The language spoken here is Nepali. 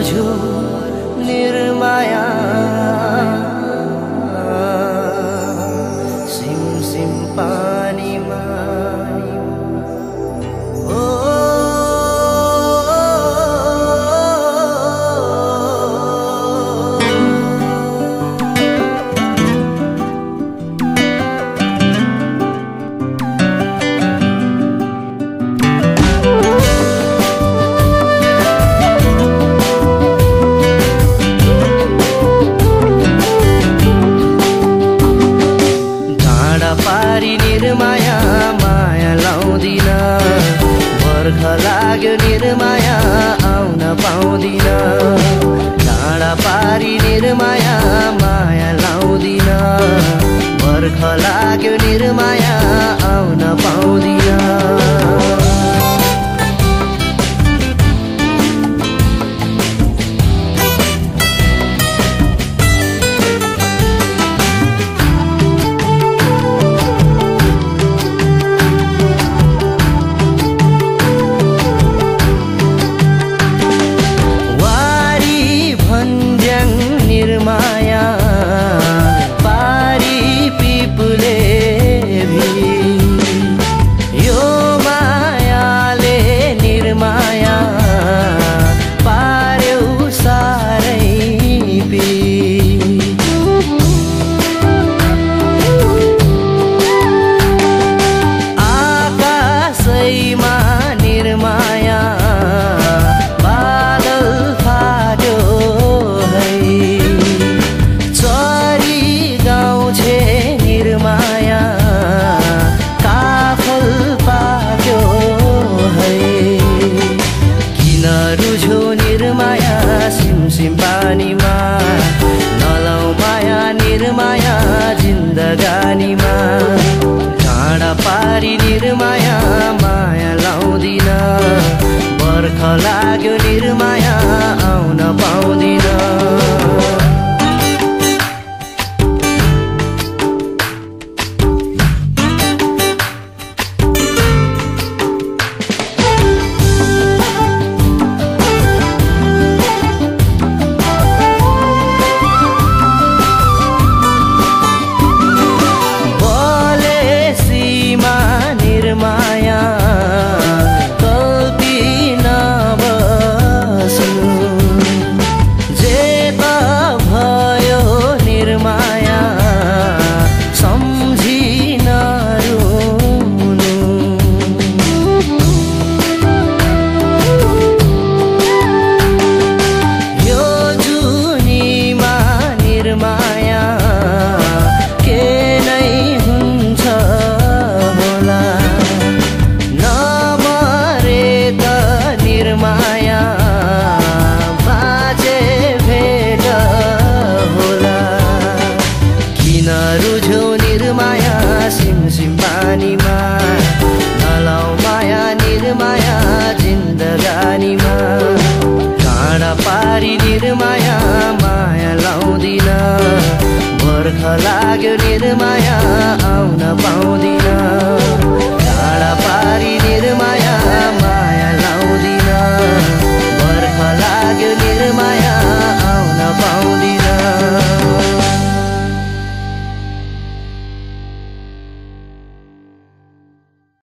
रुझो निर्माया सिम सिम पानीमा पारी निर्माया माया लाउँदिन बर्ख लाग्यो निर्माया आउन पाउँदिन टाढा पारी निर्माया माया लाउँदिन बर्ख लाग्यो निर्माया आउन पाउँदिन निर्माया पारी पिपुले भी यो मायाले निर्माया पार्यौ सारै पी आकाशैमा निर्माया निर्माया काफल पाक्यो है किन रुझो निर्माया सिमसिम पानीमा नलाउ माया निर्माया जिन्दगानीमा टाढा पारी निर्माया माया लाउँदिन बर्ख लाग्यो निर्माया आउन पाउँदिन निर्माया कल्पिन बस्नु जे त भयो निर्माया सम्झिन रुनु यो जुनीमा निर्माया के नै हुन्छ निर्माया बाजे भेट होला किन रुझो निर्माया सिमसिम पानीमा नलाउ माया निर्माया जिन्दगानीमा टाढा पारी निर्माया माया लाउँदिन बर्ख लाग्यो